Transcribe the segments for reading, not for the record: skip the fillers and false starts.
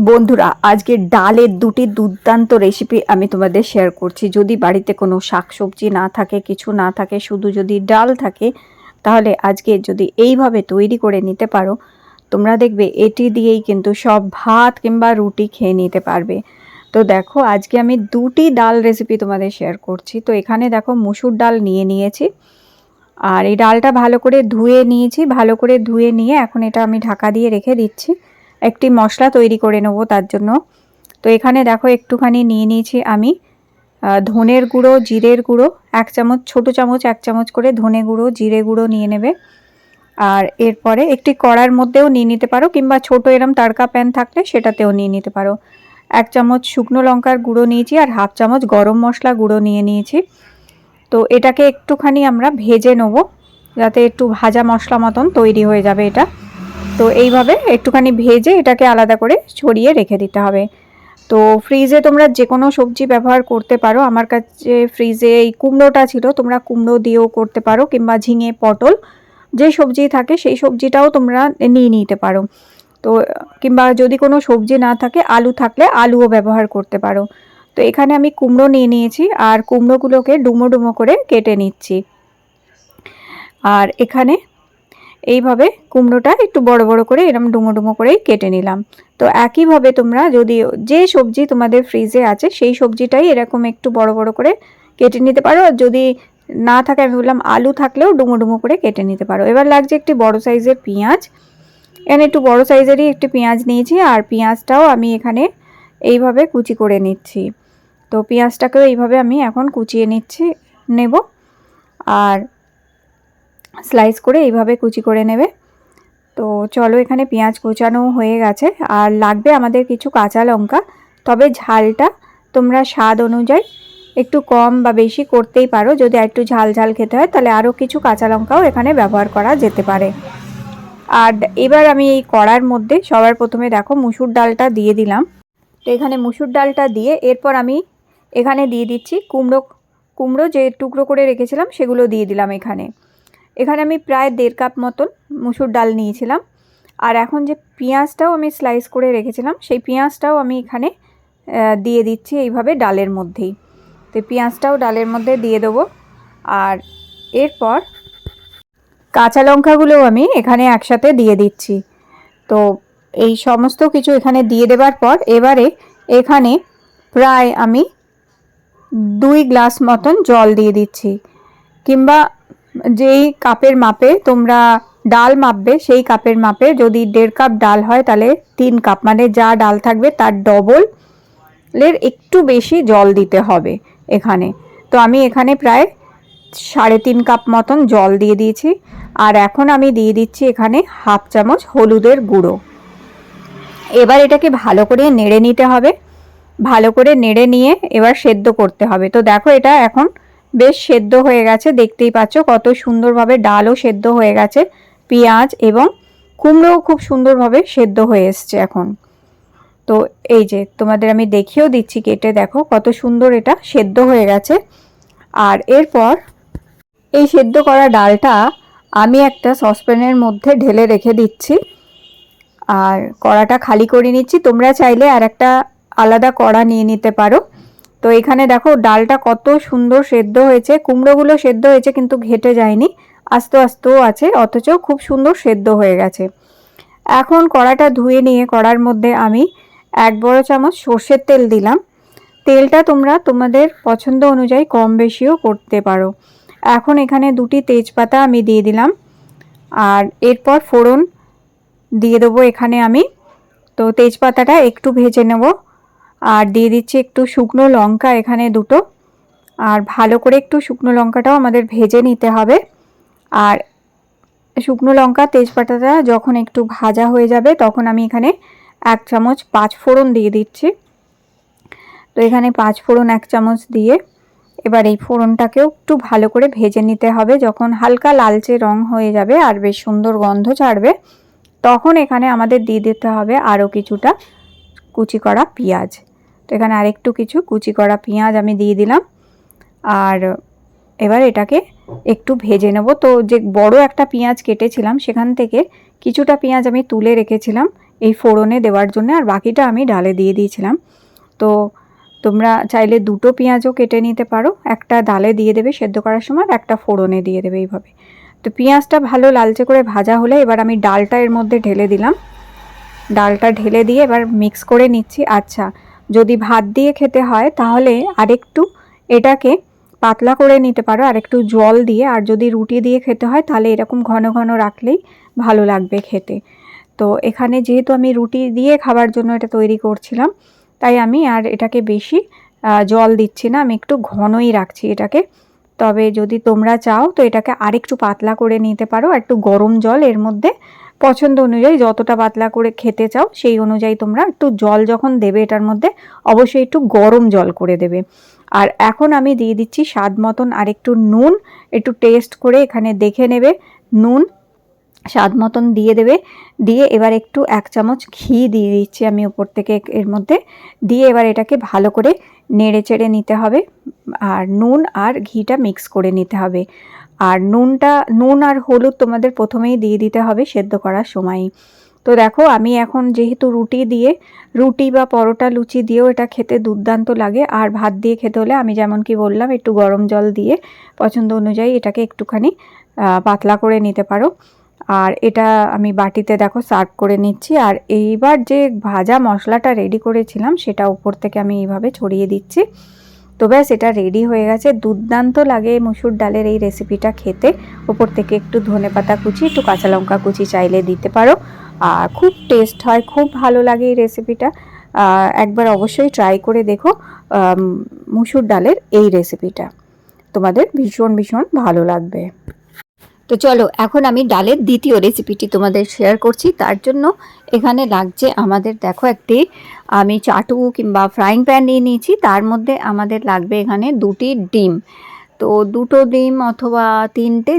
বন্ধুরা, আজকে ডালের দুটি দুর্দান্ত রেসিপি আমি তোমাদের শেয়ার করছি। যদি বাড়িতে কোনো শাকসবজি না থাকে, কিছু না থাকে, শুধু যদি ডাল থাকে, তাহলে আজকে যদি এইভাবে তৈরি করে নিতে পারো, তোমরা দেখবে এটি দিয়েই কিন্তু সব ভাত কিংবা রুটি খেয়ে নিতে পারবে। তো দেখো, আজকে আমি দুটি ডাল রেসিপি তোমাদের শেয়ার করছি। তো এখানে দেখো, মুসুর ডাল নিয়েছি, আর এই ডালটা ভালো করে ধুয়ে নিয়েছি। ভালো করে ধুয়ে নিয়ে এখন এটা আমি ঢাকা দিয়ে রেখে দিচ্ছি। একটি মশলা তৈরি করে নেব তার জন্য। তো এখানে দেখো, একটুখানি নিয়ে নিয়েছি আমি ধনের গুঁড়ো, জিরের গুঁড়ো 1 চামচ, ছোটো চামচ 1 চামচ করে ধনে গুঁড়ো, জিরে গুঁড়ো নিয়ে নেবে। আর এরপরে একটি কড়ার মধ্যেও নিয়ে নিতে পারো, কিংবা ছোটো এরম তাড়কা প্যান থাকলে সেটাতেও নিয়ে নিতে পারো। 1 চামচ শুকনো লঙ্কার গুঁড়ো নিয়েছি, আর 1/2 চামচ গরম মশলা গুঁড়ো নিয়ে নিয়েছি। তো এটাকে একটুখানি আমরা ভেজে নেব, যাতে একটু ভাজা মশলা মতন তৈরি হয়ে যাবে এটা। তো এইভাবে একটুখানি ভেজে এটাকে আলাদা করে ছড়িয়ে রেখে দিতে হবে। তো ফ্রিজে তোমরা যে কোনো সবজি ব্যবহার করতে পারো। আমার কাছে ফ্রিজে এই কুমড়োটা ছিল, তোমরা কুমড়ো দিয়েও করতে পারো, কিংবা ঝিঙে, পটল যে সবজি থাকে সেই সবজিটাও তোমরা নিয়ে নিতে পারো। তো কিংবা যদি কোনো সবজি না থাকে, আলু থাকলে আলুও ব্যবহার করতে পারো। তো এখানে আমি কুমড়ো নিয়ে নিয়েছি, আর কুমড়োগুলোকে ডুমো ডুমো করে কেটে নিচ্ছি। আর এখানে এইভাবে কুমড়োটা একটু বড় বড় করে এরকম ডুমো ডুমো করেই কেটে নিলাম। তো একইভাবে তোমরা যদি যে সবজি তোমাদের ফ্রিজে আছে সেই সবজিটাই এরকম একটু বড় বড় করে কেটে নিতে পারো। আর যদি না থাকে, আমি বললাম আলু থাকলেও ডুমো ডুমো করে কেটে নিতে পারো। এবার লাগছে একটি বড় সাইজের পেঁয়াজ। এখানে একটু বড় সাইজেরই একটি পেঁয়াজ নিয়েছি, আর পেঁয়াজটাও আমি এখানে এইভাবে কুচি করে নিচ্ছি। তো পেঁয়াজটাকেও এইভাবে আমি এখন কুচিয়ে নেব, আর স্লাইস করে এইভাবে কুচি করে নেবে। তো চলো, এখানে পেঁয়াজ কুচানো হয়ে গেছে। আর লাগবে আমাদের কিছু কাঁচা লঙ্কা, তবে ঝালটা তোমরা স্বাদ অনুযায়ী একটু কম বা বেশি করতেই পারো। যদি একটু ঝাল ঝাল খেতে হয়, তাহলে আরও কিছু কাঁচা লঙ্কাও এখানে ব্যবহার করা যেতে পারে। আর এবার আমি এই কড়ার মধ্যে সবার প্রথমে দেখো মুসুর ডালটা দিয়ে দিলাম। তো এখানে মুসুর ডালটা দিয়ে এরপর আমি এখানে দিয়ে দিচ্ছি কুমড়ো যে টুকরো করে রেখেছিলাম সেগুলো দিয়ে দিলাম। এখানে আমি প্রায় 1.5 কাপ মতন মুসুর ডাল নিয়েছিলাম। আর এখন যে পেঁয়াজটাও আমি স্লাইস করে রেখেছিলাম, সেই পেঁয়াজটাও আমি এখানে দিয়ে দিচ্ছি এইভাবে ডালের মধ্যেই। তো পেঁয়াজটাও ডালের মধ্যে দিয়ে দেবো। আর এরপর কাঁচা লঙ্কাগুলোও আমি এখানে একসাথে দিয়ে দিচ্ছি। তো এই সমস্ত কিছু এখানে দিয়ে দেবার পর এবারে এখানে প্রায় আমি 2 গ্লাস মতন জল দিয়ে দিচ্ছি, কিংবা যেই কাপের মাপে তোমরা ডাল মাপবে সেই কাপের মাপে যদি 1.5 কাপ ডাল হয়, তাহলে 3 কাপ, মানে যা ডাল থাকবে তার ডবলের একটু বেশি জল দিতে হবে এখানে। তো আমি এখানে প্রায় 3.5 কাপ মতন জল দিয়ে দিয়েছি। আর এখন আমি দিয়ে দিচ্ছি এখানে 1/2 চামচ হলুদের গুঁড়ো। এবার এটাকে ভালো করে নেড়ে নিতে হবে। ভালো করে নেড়ে নিয়ে এবার সেদ্ধ করতে হবে। তো দেখো, এটা এখন বেশ সেদ্ধ হয়ে গেছে, দেখতেই পাচ্ছ কত সুন্দরভাবে ডালও সেদ্ধ হয়ে গেছে, পেঁয়াজ এবং কুমড়োও খুব সুন্দরভাবে সেদ্ধ হয়ে এসছে এখন। তো এই যে তোমাদের আমি দেখিয়েও দিচ্ছি কেটে, দেখো কত সুন্দর এটা সেদ্ধ হয়ে গেছে। আর এরপর এই সেদ্ধ করা ডালটা আমি একটা সসপ্যানের মধ্যে ঢেলে রেখে দিচ্ছি, আর কড়াটা খালি করে নিচ্ছি। তোমরা চাইলে আর একটা আলাদা কড়া নিয়ে নিতে পারো। তো এখানে দেখো ডালটা কত সুন্দর সেদ্ধ হয়েছে, কুমড়োগুলো সেদ্ধ হয়েছে কিন্তু ঘেটে যায়নি, আস্তে আস্তেও আছে, অথচ খুব সুন্দর সেদ্ধ হয়ে গেছে। এখন কড়াটা ধুয়ে নিয়ে কড়ার মধ্যে আমি 1 বড় চামচ সর্ষের তেল দিলাম। তেলটা তোমরা তোমাদের পছন্দ অনুযায়ী কম বেশিও করতে পারো। এখন এখানে 2টি তেজপাতা আমি দিয়ে দিলাম, আর এরপর ফোড়ন দিয়ে দেবো এখানে আমি। তো তেজপাতাটা একটু ভেজে নেব, আর দিয়ে দিচ্ছি একটু শুকনো লঙ্কা এখানে 2টো। আর ভালো করে একটু শুকনো লঙ্কাটাও আমাদের ভেজে নিতে হবে। আর শুকনো লঙ্কা তেজপাতাটা যখন একটু ভাজা হয়ে যাবে, তখন আমি এখানে 1 চামচ 5 ফোড়ন দিয়ে দিচ্ছি। তো এখানে 5 ফোড়ন 1 চামচ দিয়ে এবার এই ফোড়নটাকেও একটু ভালো করে ভেজে নিতে হবে। যখন হালকা লালচে রং হয়ে যাবে আর বেশ সুন্দর গন্ধ ছাড়বে, তখন এখানে আমাদের দিয়ে দিতে হবে আরও কিছুটা কুচি করা পেঁয়াজ। তো এখানে আরেকটু কিছু কুচি করা পেঁয়াজ আমি দিয়ে দিলাম। আর এবার এটাকে একটু ভেজে নেব। তো যে বড় একটা পেঁয়াজ কেটেছিলাম সেখান থেকে কিছুটা পেঁয়াজ আমি তুলে রেখেছিলাম এই ফোড়নে দেওয়ার জন্য, আর বাকিটা আমি ডালে দিয়ে দিয়েছিলাম। তো তোমরা চাইলে দুটো পেঁয়াজও কেটে নিতে পারো, একটা ডালে দিয়ে দেবে সেদ্ধ করার সময়, একটা ফোড়নে দিয়ে দেবে এইভাবে। তো পেঁয়াজটা ভালো লালচে করে ভাজা হলে এবার আমি ডালটা এর মধ্যে ঢেলে দিলাম। ডালটা ঢেলে দিয়ে এবার মিক্স করে নিচ্ছি। আচ্ছা, যদি ভাত দিয়ে খেতে হয় তাহলে আরেকটু এটাকে পাতলা করে নিতে পারো আর একটু জল দিয়ে, আর যদি রুটি দিয়ে খেতে হয় তাহলে এরকম ঘন ঘন রাখলেই ভালো লাগবে খেতে। তো এখানে যেহেতু আমি রুটি দিয়ে খাবার জন্য এটা তৈরি করছিলাম, তাই আমি আর এটাকে বেশি জল দিচ্ছি না, আমি একটু ঘনই রাখছি এটাকে। তবে যদি তোমরা চাও তো এটাকে আরেকটু পাতলা করে নিতে পারো, একটু গরম জল এর মধ্যে পছন্দ অনুযায়ী যতটা পাতলা করে খেতে চাও সেই অনুযায়ী তোমরা একটু জল যখন দেবে এটার মধ্যে অবশ্যই একটু গরম জল করে দেবে। আর এখন আমি দিয়ে দিচ্ছি স্বাদ মতন আরেকটু নুন, একটু টেস্ট করে এখানে দেখে নেবে, নুন স্বাদ মতন দিয়ে দেবে। দিয়ে এবার একটু 1 চামচ ঘি দিয়ে দিচ্ছি আমি উপর থেকে এর মধ্যে, দিয়ে এবার এটাকে ভালো করে নেড়ে চেড়ে নিতে হবে আর নুন আর ঘিটা মিক্স করে নিতে হবে। আর নুন আর হলুদ তোমাদের প্রথমেই দিয়ে দিতে হবে সেদ্ধ করার সময়ই। তো দেখো আমি এখন যেহেতু রুটি বা পরোটা লুচি দিয়েও এটা খেতে দুর্দান্ত লাগে, আর ভাত দিয়ে খেতে হলে আমি যেমন কি বললাম একটু গরম জল দিয়ে পছন্দ অনুযায়ী এটাকে একটুখানি পাতলা করে নিতে পারো। আর এটা আমি বাটিতে দেখো সার্ভ করে নিচ্ছি। আর এইবার যে ভাজা মশলাটা রেডি করেছিলাম সেটা উপর থেকে আমি এইভাবে ছড়িয়ে দিচ্ছি। তো ব্যাস এটা রেডি হয়ে গেছে। দুর্দান্ত লাগে মুসুর ডালের এই রেসিপিটা খেতে। ওপর থেকে একটু ধনেপাতা কুচি, একটু কাঁচা লঙ্কা কুচি চাইলে দিতে পারো, আর খুব টেস্ট হয়, খুব ভালো লাগে এই রেসিপিটা। একবার অবশ্যই ট্রাই করে দেখো মুসুর ডালের এই রেসিপিটা, তোমাদের ভীষণ ভীষণ ভালো লাগবে। তো চলো এখন আমি ডালের দ্বিতীয় রেসিপিটি তোমাদের শেয়ার করছি। তার জন্য এখানে লাগছে আমাদের, দেখো একটি আমি চাটু কিংবা ফ্রাইং প্যান নিয়ে নিয়েছি, তার মধ্যে আমাদের লাগবে এখানে 2টি ডিম। তো 2টো ডিম অথবা 3টে,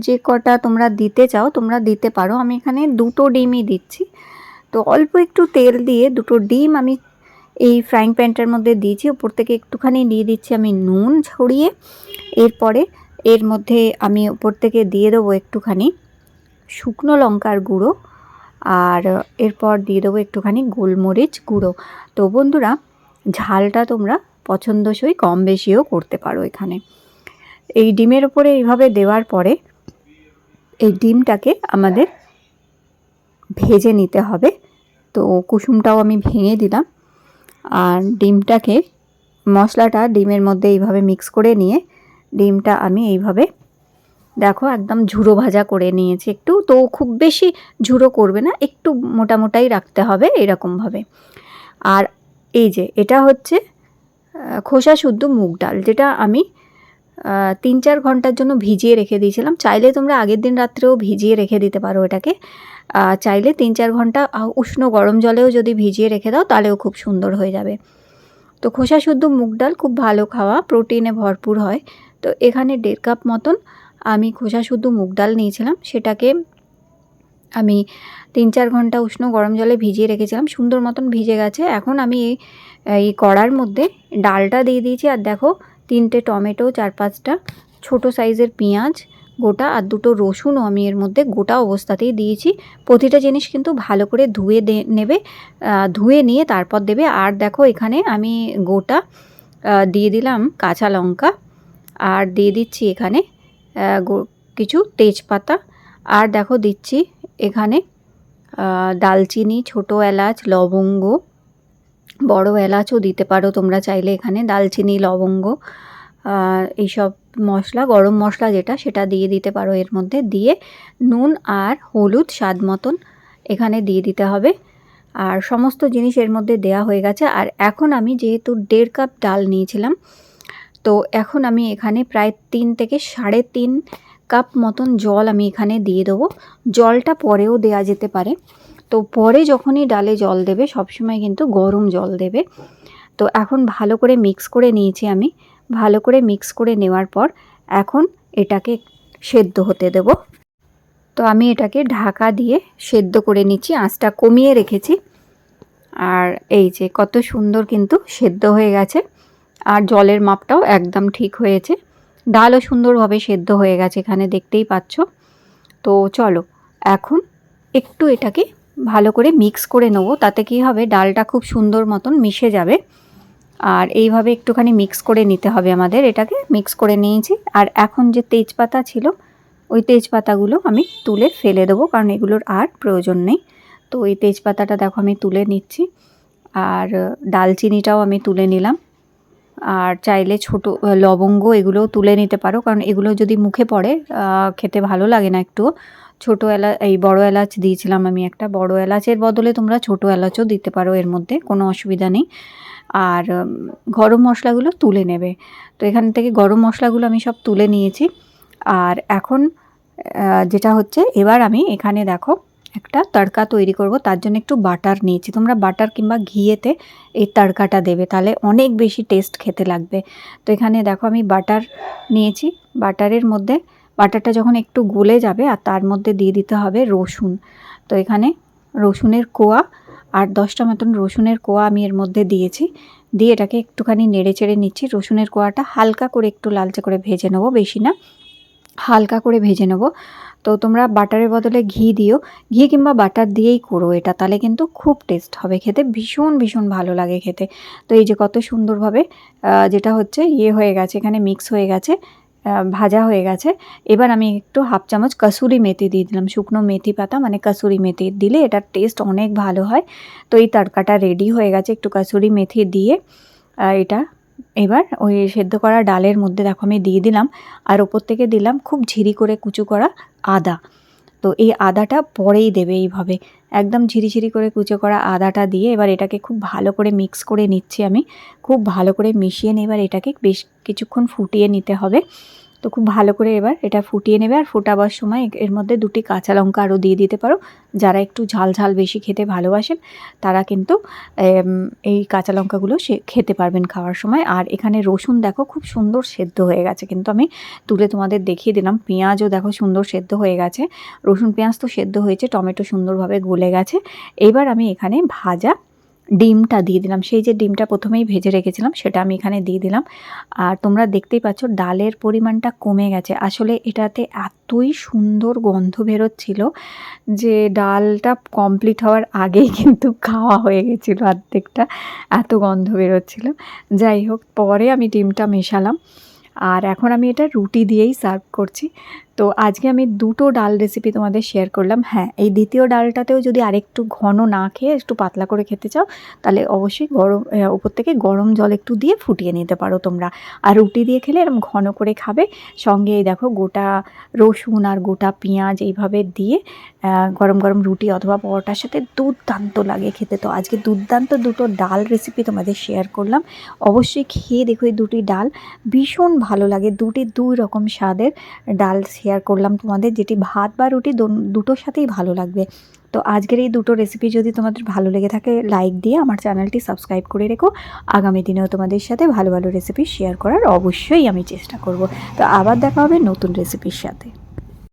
যে কটা তোমরা দিতে চাও তোমরা দিতে পারো। আমি এখানে 2টো ডিমই দিচ্ছি। তো অল্প একটু তেল দিয়ে 2টো ডিম আমি এই ফ্রাইং প্যানটার মধ্যে দিয়েছি। উপর থেকে একটুখানি দিয়ে দিচ্ছি আমি নুন ছড়িয়ে। এরপরে এর মধ্যে আমি উপর থেকে দিয়ে দেবো একটুখানি শুকনো লঙ্কার গুঁড়ো, আর এরপর দিয়ে দেবো একটুখানি গোলমরিচ গুঁড়ো। তো বন্ধুরা, ঝালটা তোমরা পছন্দসই কম বেশিও করতে পারো এখানে। এই ডিমের ওপরে এইভাবে দেওয়ার পরে এই ডিমটাকে আমাদের ভেজে নিতে হবে। তো কুসুমটাও আমি ভেঙে দিলাম, আর ডিমটাকে মশলাটা ডিমের মধ্যে এইভাবে মিক্স করে নিয়ে ডিমটা আমি এইভাবে দেখো একদম ঝুড়ো ভাজা করে নিয়েছি একটু। তো খুব বেশি ঝুড়ো করবে না, একটু মোটামোটাই রাখতে হবে এরকমভাবে। আর এই যে এটা হচ্ছে খোসা শুদ্ধ মুগ ডাল, যেটা আমি 3-4 ঘন্টার জন্য ভিজিয়ে রেখে দিয়েছিলাম। চাইলে তোমরা আগের দিন রাত্রেও ভিজিয়ে রেখে দিতে পারো এটাকে, চাইলে 3-4 ঘন্টা উষ্ণ গরম জলেও যদি ভিজিয়ে রেখে দাও তাহলেও খুব সুন্দর হয়ে যাবে। তো খোসা শুদ্ধ মুগ ডাল খুব ভালো খাওয়া, প্রোটিনে ভরপুর হয়। তো এখানে 1.5 কাপ মতন আমি খোসা শুদ্ধ মুগ ডাল নিয়েছিলাম, সেটাকে আমি 3-4 ঘন্টা উষ্ণ গরম জলে ভিজিয়ে রেখেছিলাম, সুন্দর মতন ভিজে গেছে। এখন আমি এই কড়ার মধ্যে ডালটা দিয়ে দিয়েছি, আর দেখো 3টে টমেটো, 4-5টা ছোটো সাইজের পেঁয়াজ গোটা, আর 2টো রসুনও আমি এর মধ্যে গোটা অবস্থাতেই দিয়েছি। প্রতিটা জিনিস কিন্তু ভালো করে ধুয়ে নেবে, ধুয়ে নিয়ে তারপর দেবে। আর দেখো এখানে আমি গোটা দিয়ে দিলাম কাঁচা লঙ্কা, আর দিয়ে দিচ্ছি এখানে কিছু তেজপাতা, আর দেখো দিচ্ছি এখানে দালচিনি, ছোটো এলাচ, লবঙ্গ, বড় এলাচও দিতে পারো তোমরা চাইলে এখানে। দালচিনি, লবঙ্গ, এইসব মশলা, গরম মশলা যেটা, সেটা দিয়ে দিতে পারো এর মধ্যে। দিয়ে নুন আর হলুদ স্বাদ মতন এখানে দিয়ে দিতে হবে। আর সমস্ত জিনিস এর মধ্যে দেয়া হয়ে গেছে। আর এখন আমি যেহেতু 1.5 কাপ ডাল নিয়েছিলাম, তো এখন আমি এখানে প্রায় 3 থেকে 3.5 কাপ মতন জল আমি এখানে দিয়ে দেবো। জলটা পরেও দেয়া যেতে পারে। তো পরে যখনই ডালে জল দেবে সবসময় কিন্তু গরম জল দেবে। তো এখন ভালো করে মিক্স করে নিয়েছি আমি। ভালো করে মিক্স করে নেওয়ার পর এখন এটাকে সেদ্ধ হতে দেব। তো আমি এটাকে ঢাকা দিয়ে সেদ্ধ করে নিচ্ছি, আঁচটা কমিয়ে রেখেছি। আর এই যে কত সুন্দর কিন্তু সেদ্ধ হয়ে গেছে, আর জলের মাপটাও একদম ঠিক হয়েছে। ডালও সুন্দরভাবে সেদ্ধ হয়ে গেছে, এখানে দেখতেই পাচ্ছ। তো চলো এখন একটু এটাকে ভালো করে মিক্স করে নেবো, তাতে কি হবে ডালটা খুব সুন্দর মতন মিশে যাবে। আর এইভাবে একটুখানি মিক্স করে নিতে হবে আমাদের, এটাকে মিক্স করে নিয়েছি। আর এখন যে তেজপাতা ছিল ওই তেজপাতাগুলো আমি তুলে ফেলে দেবো, কারণ এগুলোর আর প্রয়োজন নেই। তো এই তেজপাতাটা দেখো আমি তুলে নিচ্ছি, আর ডালচিনিটাও আমি তুলে নিলাম। আর চাইলে ছোট লবঙ্গ এগুলোও তুলে নিতে পারো, কারণ এগুলো যদি মুখে পড়ে খেতে ভালো লাগে না একটু। ছোটো এই বড় এলাচ দিয়েছিলাম আমি একটা, বড় এলাচের বদলে তোমরা ছোট এলাচও দিতে পারো, এর মধ্যে কোনো অসুবিধা নেই। আর গরম মশলাগুলো তুলে নেবে। তো এখান থেকে গরম মশলাগুলো আমি সব তুলে নিয়েছি। আর এখন যেটা হচ্ছে, এবার আমি এখানে দেখো একটা তড়কা তৈরি করব, তার জন্য একটু বাটার নিয়েছি। তোমরা বাটার কিংবা ঘিয়েতে এই তড়কাটা দেবে, তাহলে অনেক বেশি টেস্ট খেতে লাগবে। তো এখানে দেখো আমি বাটার নিয়েছি। বাটারের মধ্যে বাটারটা যখন একটু গলে যাবে, আর তার মধ্যে দিয়ে দিতে হবে রসুন। তো এখানে রসুনের কোয়া, 8-10টা মতন রসুনের কোয়া আমি এর মধ্যে দিয়েছি। দিয়ে এটাকে একটুখানি নেড়ে চেড়ে নিচ্ছি। রসুনের কোয়াটা হালকা করে একটু লালচে করে ভেজে নেবো, বেশি না, হালকা করে ভেজে নেব। তো তোমরা বাটারের বদলে ঘি দিও, ঘি কিংবা বাটার দিয়েই করো এটা, তাহলে কিন্তু খুব টেস্ট হবে খেতে, ভীষণ ভীষণ ভালো লাগে খেতে। তো এই যে কত সুন্দরভাবে যেটা হচ্ছে হয়ে গেছে, এখানে মিক্স হয়ে গেছে, ভাজা হয়ে গেছে। এবার আমি একটু 1/2 চামচ কসুরি মেথি দিয়ে দিলাম, শুকনো মেথি পাতা মানে কসুরি মেথি দিলে এটার টেস্ট অনেক ভালো হয়। তো এই তড়কাটা রেডি হয়ে গেছে, একটু কসুরি মেথি দিয়ে এটা এবার ওই সেদ্ধ করা ডালের মধ্যে দেখো আমি দিয়ে দিলাম। আর ওপর থেকে দিলাম খুব ঝিরি করে কুচো করা আদা। তো এই আদাটা পরেই দেবে, এইভাবে একদম ঝিরিঝিরি করে কুচো করা আদাটা দিয়ে এবার এটাকে খুব ভালো করে মিক্স করে নিচ্ছি আমি, খুব ভালো করে মিশিয়ে নিয়ে এবার এটাকে বেশ কিছুক্ষণ ফুটিয়ে নিতে হবে। তো খুব ভালো করে এবার এটা ফুটিয়ে নেবে। আর ফোটাবার সময় এর মধ্যে 2টি কাঁচা লঙ্কা আরও দিয়ে দিতে পারো, যারা একটু ঝাল ঝাল বেশি খেতে ভালোবাসেন তারা কিন্তু এই কাঁচা লঙ্কাগুলো খেতে পারবেন খাওয়ার সময়। আর এখানে রসুন দেখো খুব সুন্দর সেদ্ধ হয়ে গেছে, কিন্তু আমি তুলে তোমাদের দেখিয়ে দিলাম। পেঁয়াজও দেখো সুন্দর সেদ্ধ হয়ে গেছে, রসুন পেঁয়াজ তো সেদ্ধ হয়েছে, টমেটো সুন্দরভাবে গলে গেছে। এবার আমি এখানে ভাজা ডিমটা দিয়ে দিলাম, সেই যে ডিমটা প্রথমেই ভেজে রেখেছিলাম সেটা আমি এখানে দিয়ে দিলাম। আর তোমরা দেখতেই পাচ্ছ ডালের পরিমাণটা কমে গেছে, আসলে এটাতে এতই সুন্দর গন্ধ বেরোচ্ছিল যে ডালটা কমপ্লিট হওয়ার আগেই কিন্তু খাওয়া হয়ে গেছিলো অর্ধেকটা, এত গন্ধ বেরোচ্ছিল। যাই হোক, পরে আমি ডিমটা মেশালাম। আর এখন আমি এটা রুটি দিয়েই সার্ভ করছি। তো আজকে আমি 2টো ডাল রেসিপি তোমাদের শেয়ার করলাম। হ্যাঁ, এই দ্বিতীয় ডালটাতেও যদি আরেকটু ঘন না খেয়ে একটু পাতলা করে খেতে চাও, তাহলে অবশ্যই উপর থেকে গরম জল একটু দিয়ে ফুটিয়ে নিতে পারো তোমরা। আর রুটি দিয়ে খেলে এরকম ঘন করে খাবে, সঙ্গে এই দেখো গোটা রসুন আর গোটা পেঁয়াজ এইভাবে দিয়ে গরম গরম রুটি অথবা পরোটার সাথে দুর্দান্ত লাগে খেতে। তো আজকে দুর্দান্ত 2টো ডাল রেসিপি তোমাদের শেয়ার করলাম, অবশ্যই খেয়ে দেখো এই 2টি ডাল, ভীষণ ভালো লাগে। 2 রকম স্বাদের ডাল শেয়ার করলাম তোমাদের, যেটি ভাত বা রুটি দুটোর সাথেই ভালো লাগবে। তো আজকের এই 2টো রেসিপি যদি তোমাদের ভালো লেগে থাকে, লাইক দিয়ে আমার চ্যানেলটি সাবস্ক্রাইব করে রেখো। আগামী দিনেও তোমাদের সাথে ভালো ভালো রেসিপি শেয়ার করার অবশ্যই আমি চেষ্টা করব। তো আবার দেখা হবে নতুন রেসিপির সাথে।